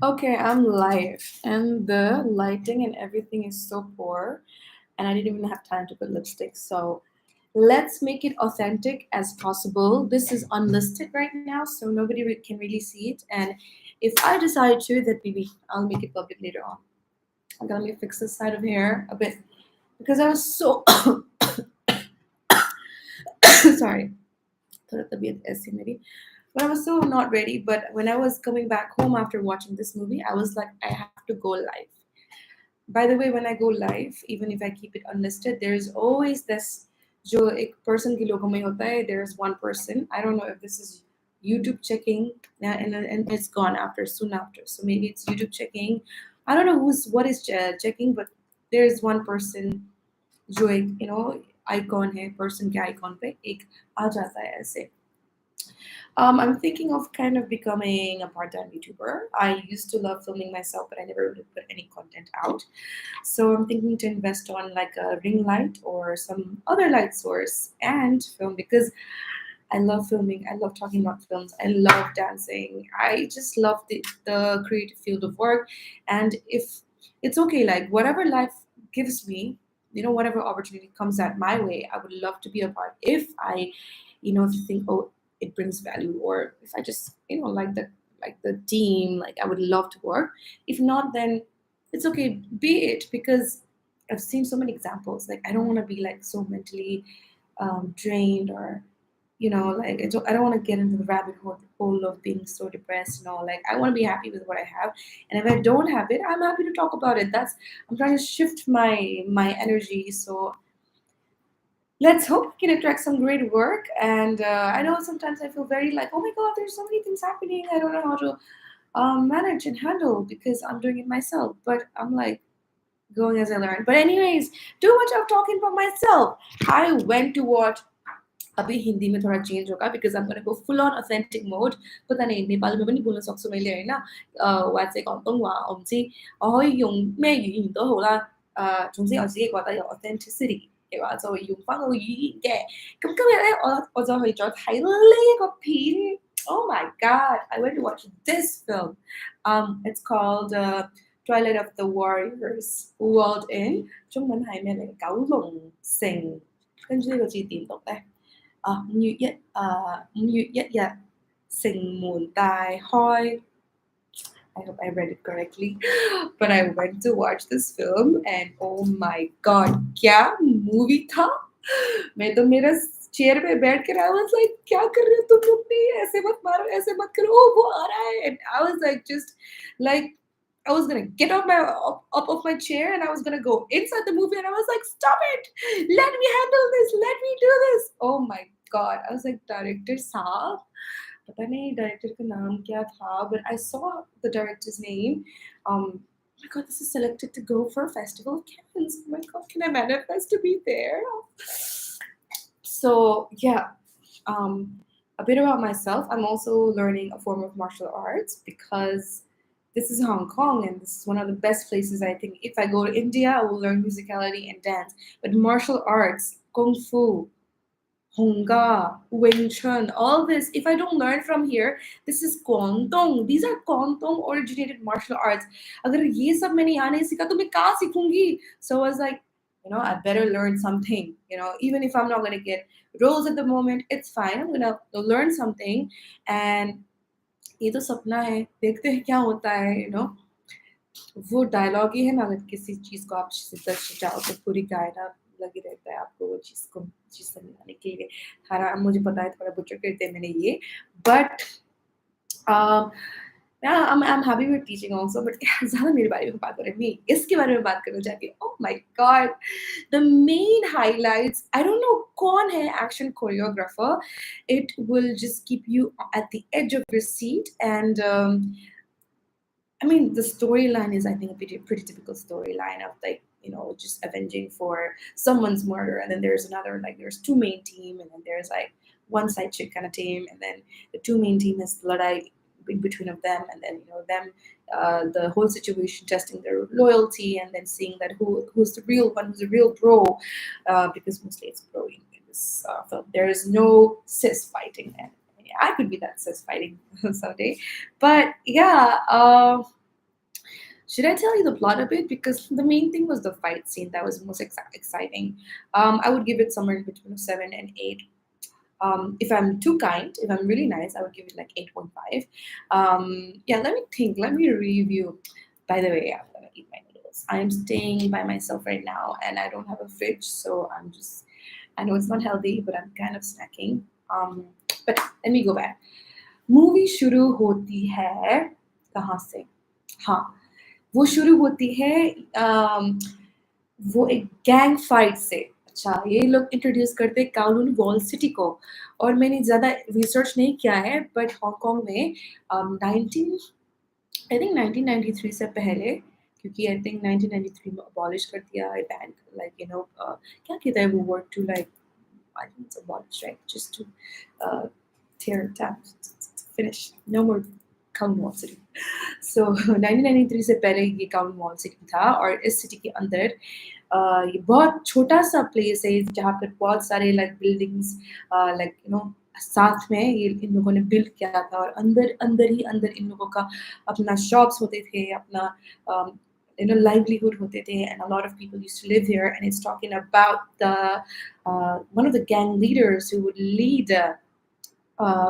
Okay, I'm live, and the lighting and everything is so poor, and I didn't even have time to put lipstick. So let's make it authentic as possible. This is unlisted right now, so nobody can really see it. And if I decide to, then maybe I'll make it public later on. Okay, let me fix this side of hair a bit because I was so sorry. थोड़ा तबीयत ऐसी मेरी. But I was so not ready. But when I was coming back home after watching this movie, I was like, I have to go live. By the way, when I go live, even if I keep it unlisted, there's always this जो एक person के लोगों में होता है. There's one person. I don't know if this is YouTube checking, and it's gone after soon after. So maybe it's YouTube checking. I don't know what is checking, but there's one person जो एक icon है person के icon पे एक आ जाता है ऐसे. I'm thinking of kind of becoming a part-time YouTuber. I used to love filming myself, but I never really put any content out. So I'm thinking to invest on like a ring light or some other light source and film because I love filming. I love talking about films. I love dancing. I just love the creative field of work. And if it's okay, like whatever life gives me, whatever opportunity comes at my way, I would love to be a part. If I, think, oh, it brings value, or if I just, like the team, like I would love to work. If not, then it's okay. Be it because I've seen so many examples. Like I don't want to be like so mentally drained or like I don't want to get into the rabbit hole of being so depressed and all. Like I want to be happy with what I have, and if I don't have it, I'm happy to talk about it. I'm trying to shift my energy. So let's hope we can attract some great work. And I know sometimes I feel very like, oh my god, there's so many things happening. I don't know how to manage and handle because I'm doing it myself. But I'm like going as I learn. But anyways, too much of talking about myself. I went to watch अभी हिंदी में थोड़ा change होगा because I'm gonna go full on authentic mode. पता नहीं नेपाली में पनि बोल्न सक्छु मैले हैन. 或者廣東話我唔知 我可以用咩語言都好啦。總之我自己覺得有 authenticity 嘅話就會用翻嗰個語言嘅。咁今日咧我就去咗睇呢一個片。Oh my god! I went to watch this film. It's called Twilight of the Warriors Walled In. 中文係咩嚟？九龍城。跟住呢個字點讀咧？5月1日城門大開. I hope I read it correctly. But I went to watch this film and oh my god, क्या movie था. मैं तो मेरा chair पे बैठ कर I was like क्या कर रहे हो तुम लोग नहीं ऐसे मत मारो ऐसे मत करो वो आ रहा है. And I was like just like I was gonna get up of my chair and I was gonna go inside the movie and I was like, stop it! Let me handle this! Let me do this! Oh my god. I was like, director साहब पता नहीं director का नाम क्या था, but I saw the director's name. Oh my god, this is selected to go for a festival of Cannes. Oh my god, can I manifest to be there? So yeah, a bit about myself. I'm also learning a form of martial arts because this is Hong Kong and this is one of the best places. I think if I go to India, I will learn musicality and dance. But martial arts, kung fu, Honga, Wing Chun, all this, if I don't learn from here, this is Guangdong. These are Guangdong originated martial arts. अगर ये सब मैंने यहाँ नहीं सीखा तो मैं कहाँ सीखूंगी? So I was like, I better learn something. Even if I'm not going to get roles at the moment, it's fine. I'm going to learn something. And ये तो सपना है देखते हैं क्या होता है. वो डायलॉग ही है ना, अगर किसी चीज को आप जाओ तो पूरी कायनात लगी रहता है आपको वो चीज समझाने के लिए. हारा मुझे पता है थोड़ा बुचर करते हैं मैंने ये, but yeah, I'm happy with teaching also, but ज़्यादा मेरे बारे में बात करें नहीं इसके बारे में बात करना चाहती हूँ. Oh my god, the main highlights. I don't know कौन है action choreographer. It will just keep you at the edge of your seat. And I mean, the storyline is, I think, a pretty typical storyline of like, just avenging for someone's murder. And then there's another, like, there's two main team, and then there's like one side chick kind of team, and then the two main team is Ladai in between of them, and then the whole situation testing their loyalty, and then seeing that who's the real one, who's the real bro, because mostly it's bro in this film. There is no cis fighting, and I could be that cis fighting someday. But yeah, should I tell you the plot a bit? Because the main thing was the fight scene that was most exciting. I would give it somewhere in between 7 and 8. If I'm too kind, if I'm really nice, I would give it like 8.5. Yeah, let me think. Let me review. By the way, I'm gonna eat my noodles. I'm staying by myself right now, and I don't have a fridge, so I'm just. I know it's not healthy, but I'm kind of snacking. But let me go back. Movie शुरू होती है कहाँ से? हाँ, वो शुरू होती है वो एक गैंग फाइट से. अच्छा, ये लोग इंट्रोड्यूस करते हैं काउलून वॉल सिटी को, और मैंने ज़्यादा रिसर्च नहीं किया है, बट हांगकांग में 1993 से पहले, क्योंकि आई थिंक 1993 में अबॉलिश कर दिया है बैंक, लाइक क्या कहता है वो word, to like I think it's abolish, right, just to tear down, finish, no more Kowloon Walled City. So 1993 से पहले ये Kowloon Walled City था, और इस सिटी के अंदर ये बहुत छोटा सा प्लेस है जहाँ पर बहुत सारे लाइक बिल्डिंग्स लाइक साथ में ये इन लोगों ने बिल्ड किया था, और अंदर अंदर इन लोगों का अपना शॉप्स होते थे, अपना livelihood होते थे, and a lot of people used to live here. And it's talking about the one of the gang leaders who would lead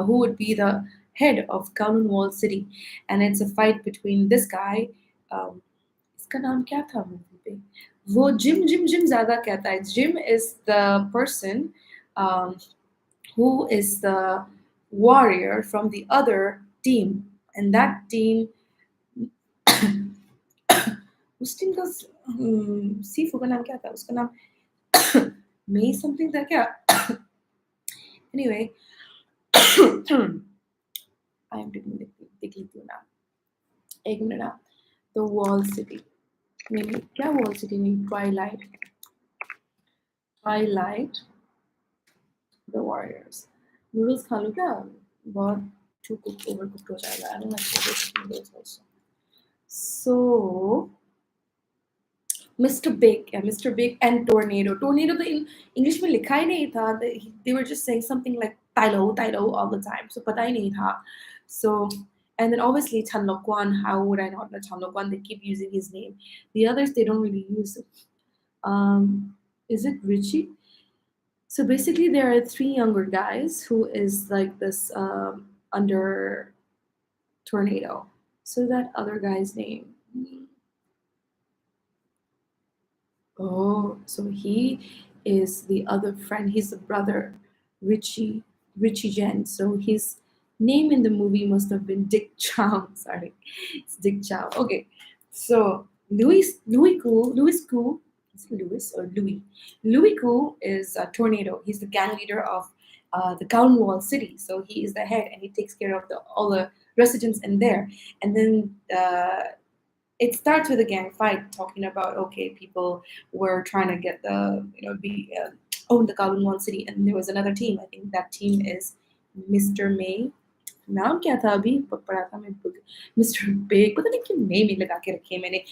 who would be the head of Kowloon Walled City, and it's a fight between this guy. इसका नाम क्या था movie पे? वो gym ज़्यादा कहता है. Jim is the person who is the warrior from the other team, and that team उस टीम का सीफू का नाम क्या था? उसका नाम May something था क्या? Anyway, I am taking you now. एक मिनट ना. The Wall City. Maybe क्या Wall City में? Twilight. The Warriors. Noodles खा लो क्या? बहुत too cooked, overcooked हो जाएगा. I don't like to cook noodles also. So Mr. Big, Mr. Big and Tornado. Tornado तो English में लिखा ही नहीं था. They were just saying something like Tylo all the time. So पता ही नहीं था. So, and then obviously Chan Lok-kwun. How would I not know Chan Lok-kwun? They keep using his name. The others, they don't really use it. Is it Richie? So basically there are 3 younger guys who is like this under Tornado. So that other guy's name. Oh, so he is the other friend. He's the brother, Richie Jen. So his name in the movie must have been Dick Chow. Sorry, it's Dick Chow. Okay, so Louis Koo. Is it Louis or Louis? Louis Koo is a Tornado. He's the gang leader of the Kowloon Walled City. So he is the head, and he takes care of all the residents in there. And then it starts with a gang fight, talking about people were trying to get the own the Kowloon Walled City, and there was another team. I think that team is Mr. May. नाम क्या था अभी पढ़ा था मैं? Mr. Big. पता नहीं क्यों May में लगा के रखे मैंने.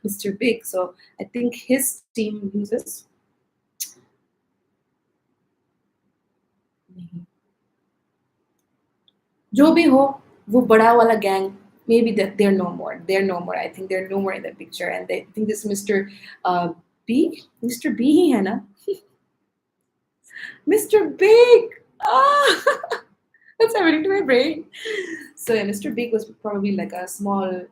Mr. Big. So I think his team loses. जो भी हो, वो बड़ा वाला gang. Maybe that they're no more. I think they're no more in the picture, and they think this Mr. B, Mr. B ही है ना? Mr. Big. What's happening to my brain? So yeah, Mr. Big was probably like a small,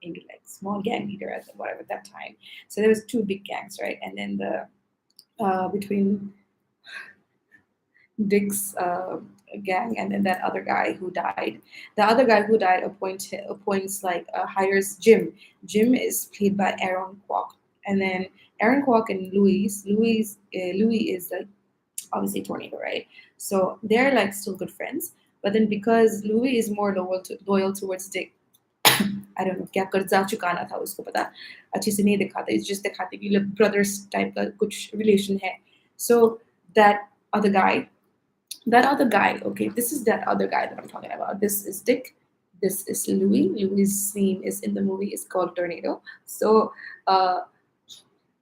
maybe like small gang leader at that time. So there was 2 big gangs, right? And then the between Dick's gang and then that other guy who died. The other guy who died appoints hires Jim. Jim is played by Aaron Kwok, and then Aaron Kwok and Louis is like obviously Tornado, right? So they're like still good friends, but then because Louis is more loyal towards Dick, I don't know क्या कर्जा चुकाना था उसको पता अच्छे से नहीं दिखाते. It's just दिखाते कि लोग brothers type का कुछ relation है. So that other guy, okay, this is that other guy that I'm talking about. This is Dick. This is Louis. Louis' name is in the movie is called Tornado. So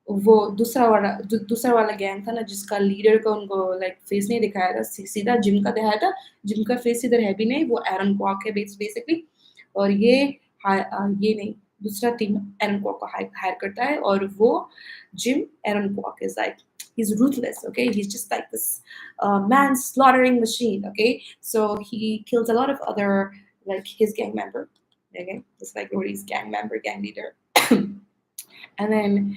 वो दूसरा वाला gang था ना, जिसका leader को उनको like face नहीं दिखाया था, सीधा जिम का दिखाया था। जिम का फेस इधर है भी नहीं, वो एरन क्वार्क है बेसिकली। और ये नहीं, दूसरा टीम एरन क्वार्क को हायर करता है, और वो Jim Aaron Quark is like he's ruthless, okay, he's just like this man slaughtering machine, okay, so he kills a lot of other like his gang member, okay, just like Rory's gang member, gang leader. And then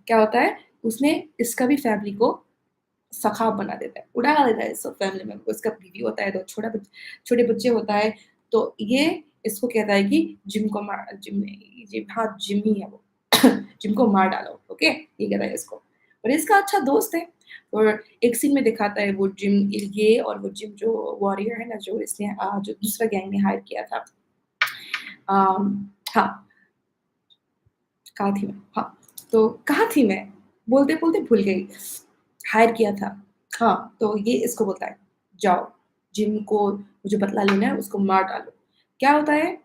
क्या होता है, उसने इसका भी family को सखा बना देता है, उड़ा देता है सब फैमिली मेंबर को। इसका बीवी होता है, तो छोटे बच्चे होता है, तो ये इसको कहता है कि जिम को मार, हाँ जिम ही है वो जिम को मार डालो, ओके, ये कहता है इसको। और इसका अच्छा दोस्त है, और एक सीन में दिखाता है वो जिम, ये और वो जिम जो वॉरियर है ना, जो इसने जो दूसरा गैंग ने हायर किया था, हाँ कहाँ थी मैं, हाँ तो कहाँ थी मैं, बोलते बोलते भूल गई, हायर किया था, हाँ तो ये इसको बोलता है जाओ जिम को मुझे बदला लेना है, उसको मार डालो। क्या होता है,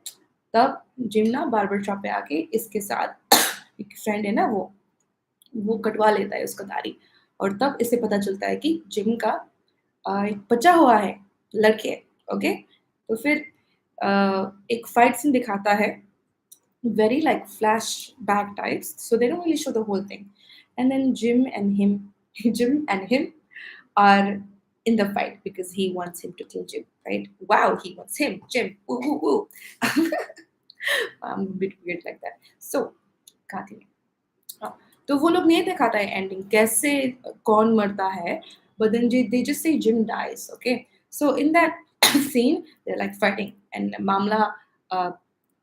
तब जिम ना बार्बर शॉप पे आके इसके साथ एक फ्रेंड है ना, वो कटवा लेता है उसका दाढ़ी, और तब इसे पता चलता है कि जिम का एक बचा हुआ है लड़के, ओके। तो फिर एक फाइट सीन दिखाता है, very like flashback types, so they don't really show the whole thing. And then Jim and him are in the fight because he wants him to kill Jim, right? Wow, he wants him, Jim. Woo woo woo. I'm a bit weird like that. So, कहाँ थी मैं? हाँ, तो वो लोग नहीं दिखाता है एंडिंग कैसे कौन मरता है, but then they just say Jim dies, okay? So in that scene they're like fighting and मामला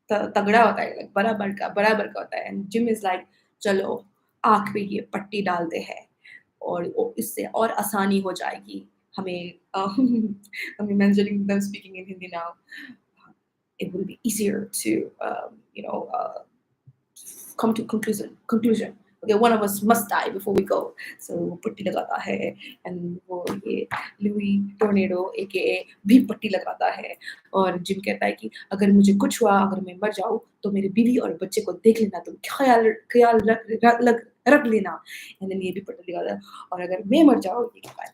तगड़ा होता है, like बराबर का होता है, एंड जिम इज लाइक चलो आंख पे ये पट्टी डालते हैं, और इससे और आसानी हो जाएगी हमें I'm imagining them speaking in Hindi now. It will be easier to come to conclusion. Okay, one of us must die before we go. So वो पट्टी लगाता है, and वो ये लुई टोर्नेडो AKA भी पट्टी लगाता है, और जिम कहता है कि अगर मुझे कुछ हुआ, अगर मैं मर जाऊँ, तो मेरे बीवी और बच्चे को देख लेना, तुम ख्याल रख लेना। एंड देन ये भी पट्टी लगाता है, और अगर मैं मर जाऊँ, ये कहता है,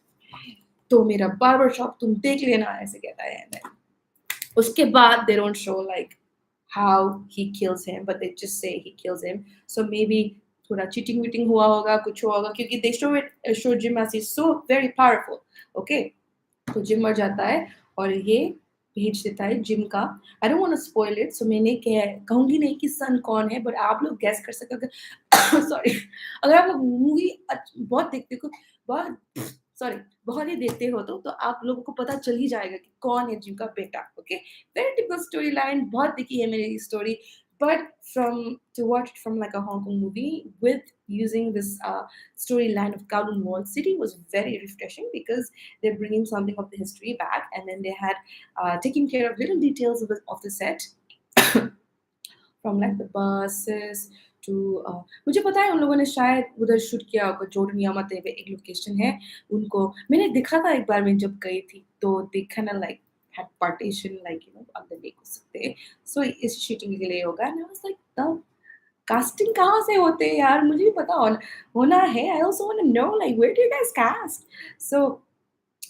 तो मेरा बार्बर शॉप तुम देख लेना, ऐसे कहता है। And then उसके बाद they don't show like how he kills him, but they just say he kills him. So maybe थोड़ा cheating हुआ होगा, कुछ हुआ होगा, क्योंकि they show Jim as he's so very powerful, okay? तो जिम मर जाता है, और ये भेज देता है जिम का। I don't want to spoil it, so मैंने कहूँगी नहीं कि सन कौन है, but आप लोग guess कर सकते हो। Sorry, अगर आप लोग मूवी बहुत देखते हो, बहुत ही देखते हो, तो आप लोगों को पता चल ही जाएगा कि कौन है जिम का बेटा, okay. Very typical story line, बहुत देखी है मैंने ये story, but to watch it from like a Hong Kong movie with using this storyline of Kowloon Walled City was very refreshing, because they're bringing something of the history back, and then they had taken care of little details of the set from like the buses to मुझे पता है उन लोगों ने शायद उधर shoot किया होगा, जोर्डन यामाते पे एक लोकेशन है, उनको मैंने देखा था एक बार मैं जब गई थी, तो they kind of like had partition, like अंदर नहीं घुस सकते, so इस शूटिंग के लिए होगा। And I was like, तब कास्टिंग कहाँ से होते हैं यार, मुझे भी पता होना है। I also want to know like where do you guys cast? So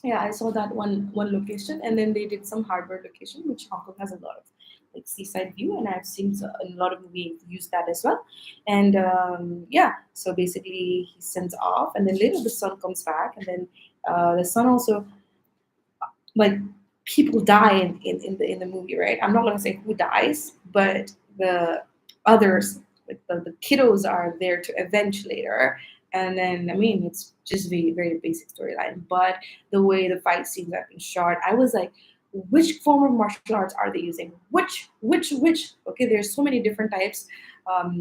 yeah, I saw that one location, and then they did some harbor location, which Hong Kong has a lot of like seaside view, and I've seen a lot of movies use that as well. And yeah, so basically he sends off, and then later the son comes back, and then the son also, like, people die in the movie, right? I'm not gonna say who dies, but the others, like the kiddos, are there to avenge later. And then I mean it's just very basic storyline, but the way the fight scenes have been shot, I was like, which form of martial arts are they using? Which? Okay, there's so many different types.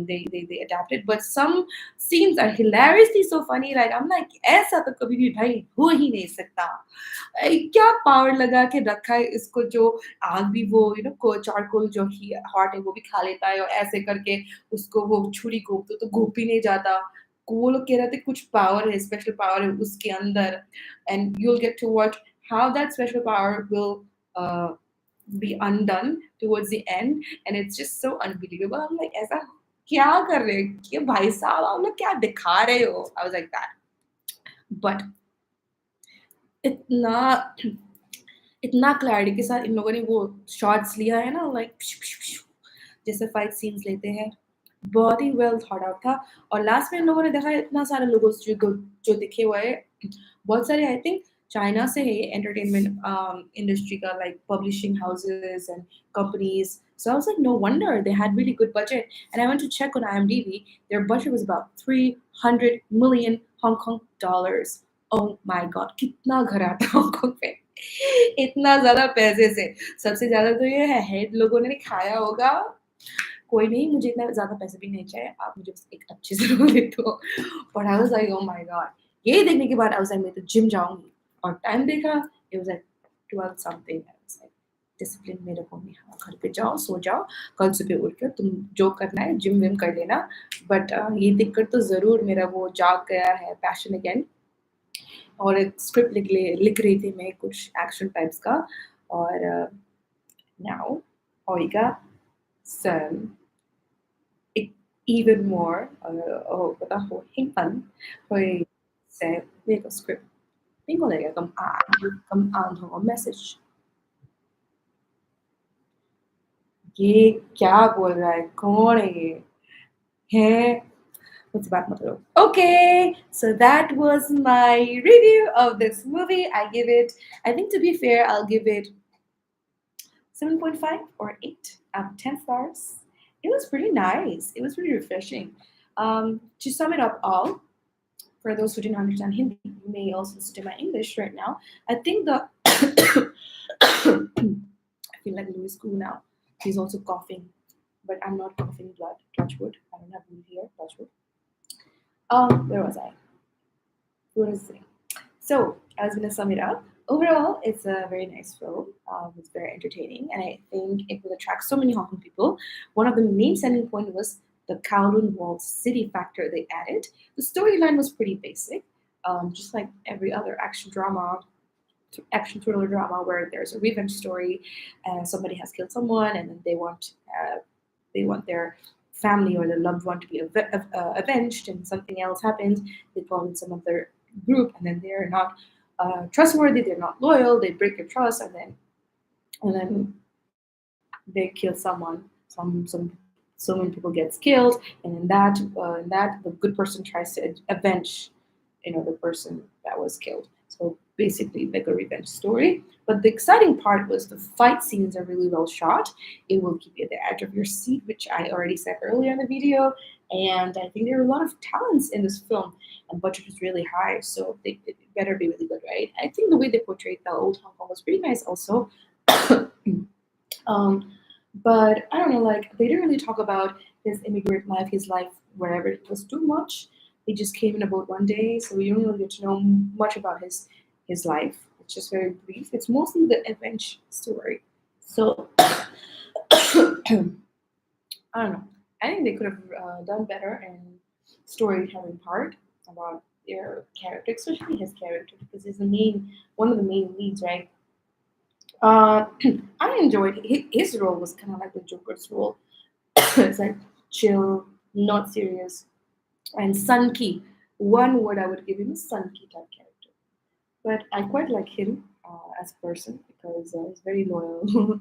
They adapted, but some scenes are hilariously so funny. Like I'm like, ऐसा तो कभी भी भाई हो ही नहीं सकता। क्या power लगा के रखा है इसको, जो आग भी वो को चारकोल जो ही हॉट है वो भी खा लेता है, और ऐसे करके उसको वो छुरी घोप दो तो घोप ही नहीं जाता। वो लोग कह रहे थे कुछ पावर है, स्पेशल पावर है उसके अंदर, and you'll get to watch how that special power will be undone towards the end, and it's just so unbelievable. I'm like, ऐसा क्या कर रहे हैं? ये भाई साहब आप लोग क्या दिखा रहे हो? I was like that. But इतना इतना क्लैरिटी के साथ इन लोगों ने वो शॉट्स लिया है ना, लाइक जैसे फाइट सीन्स लेते हैं, बहुत ही वेल थॉट आउट था। और लास्ट में इन लोगों ने देखा इतना सारे लोगों से जो दिखे हुए हैं, बहुत सारे आई थिंक चाइना से है एंटरटेनमेंट इंडस्ट्री का, like publishing houses and companies. So I was like, no wonder they had really good budget. And I went to check on IMDb. Their budget was about 300 million Hong Kong dollars. Oh my God, कितना घर आता है Hong Kong पे इतना ज्यादा पैसे से. सबसे ज्यादा तो ये है हेड लोगों ने खाया होगा. कोई नहीं, मुझे इतना ज़्यादा पैसे भी नहीं चाहिए, आप मुझे बस एक अच्छी सी रोल दे दो. और I was like, oh my God. यही देखने के बाद आई वाज़ लाइक, मैं तो जिम जाऊँगी. और टाइम देखा, it was like 12 something. I was like, discipline में रखो, हाँ, घर पे जाओ, सो जाओ, कल सुबह उठ के तुम जो करना है जिम विम कर लेना. बट ये देखकर तो ज़रूर मेरा वो जाग गया है पैशन अगेन. और एक स्क्रिप्ट लिख रही थी मैं कुछ एक्शन टाइप्स का. और नाउ होएगा some even more pata ho hinpan hoi sẽ viết cái script tiếng có thể cầm án हो message. ये क्या बोल रहा है, कौन है ये है मुझसे बात मत करो. Okay, so that was my review of this movie. I give it, I think to be fair, I'll give it 7.5 or 8 out of 10 stars. It was pretty nice. It was pretty refreshing. To sum it up all, for those who didn't understand Hindi, you may also listen to my English right now. I think the I feel like Louis Koo now. He's also coughing, but I'm not coughing blood. Touch wood. I don't have blood here. Touch wood. Where was I? What was I saying? So I was going to sum it up. Overall, it's a very nice film. It's very entertaining, and I think it will attract so many Hong Kong people. One of the main selling points was the Kowloon Walled City factor they added. The storyline was pretty basic, just like every other action thriller drama, where there's a revenge story, and somebody has killed someone, and then they want their family or their loved one to be avenged, and something else happens. They call in some other group, and then they're not trustworthy, they're not loyal, they break your trust, and then they kill someone. So many people gets killed, and in that the good person tries to avenge, the person that was killed. So basically, like a revenge story. But the exciting part was the fight scenes are really well shot. It will keep you at the edge of your seat, which I already said earlier in the video. And I think there are a lot of talents in this film, and budget was really high, so it better be really good, right? I think the way they portrayed the old Hong Kong was pretty nice also. But I don't know, like they didn't really talk about his immigrant life, his life wherever it was too much. He just came in about one day, so we don't really get to know much about his life. It's just very brief. It's mostly the adventure story. So I don't know. I think they could have done better in storytelling part about their character, especially his character, because he's one of the main leads, right? I enjoyed his role. Was kind of like the Joker's role. It's like chill, not serious, and sunky. One word I would give him is sunky type character. But I quite like him as a person because he's very loyal.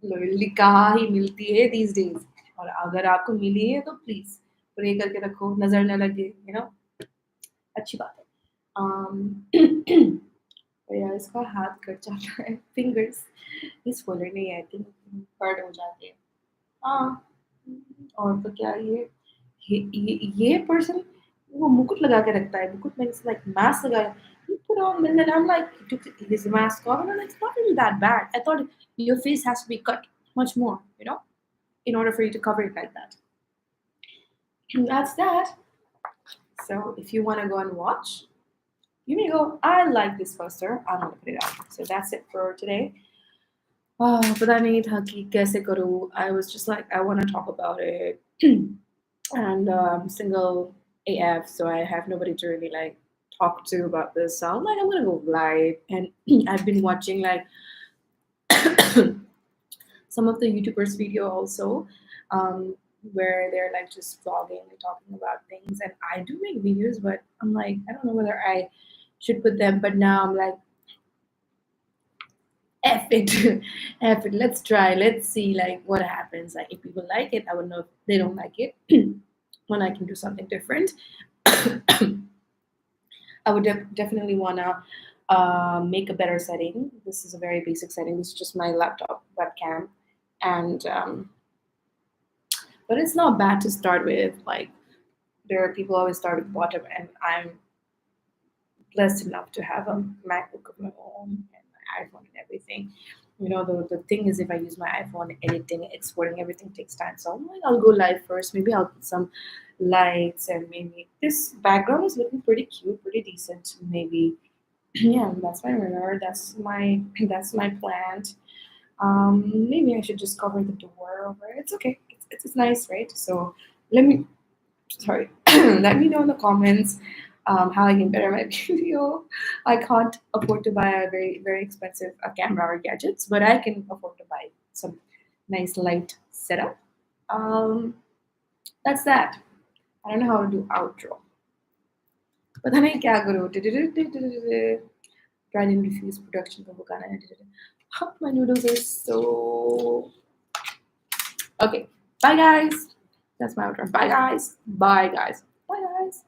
Loyalty कहाँ ही मिलती है these days. और अगर आपको मिली है तो please pray करके रखो, नजर न लगे, अच्छी बात है. यार इसका हाथ कट जाता है, फिंगर्स इस फोल्डर नहीं, आई थिंक हर्ट हो जाते हैं. हाँ, और तो क्या ये पर्सन वो मुकुट लगा के रखता है. मुकुट मीन्स लाइक मास्क लगाया. He put on, and then I'm like, he took his mask off, and I'm like, it's not really that bad. I thought your face has to be cut much more, in order for you to cover it like that. And that's that. So if you want to go and watch, you may go, I like this poster, I'm going to put it out. So that's it for today. पता नहीं था कि कैसे करूँ. I was just like, I want to talk about it. And I'm single AF, so I have nobody to really like talk to about this. So I'm like, I'm going to go live. And I've been watching like some of the YouTubers' video also. where they're like just vlogging and talking about things. And I do make videos, but I'm like, I don't know whether I should put them. But now I'm like, F it, F it. Let's try. Let's see like what happens. Like if people like it, I would know. If they don't like it, when I can do something different. I would definitely wanna make a better setting. This is a very basic setting. This is just my laptop webcam, and but it's not bad to start with. Like there are people always start with bottom, and I'm blessed enough to have a MacBook of my own and my iPhone and everything. The thing is, if I use my iPhone, editing, exporting, everything takes time. So I'm like, I'll go live first. Maybe I'll put some lights and maybe this background is looking pretty cute, pretty decent. Maybe, yeah, that's my mirror. That's my plant. Maybe I should just cover the door over. It's okay. It's nice, right? So let me sorry let me know in the comments how I can better my video. I can't afford to buy a very very expensive camera or gadgets, but I can afford to buy some nice light setup. um that's that. I don't know how to do outro. पता नहीं क्या करूँ. Try and refuse production का वो गाना है. My noodles are so okay. Bye guys. That's my outro. Bye guys. Bye guys. Bye guys.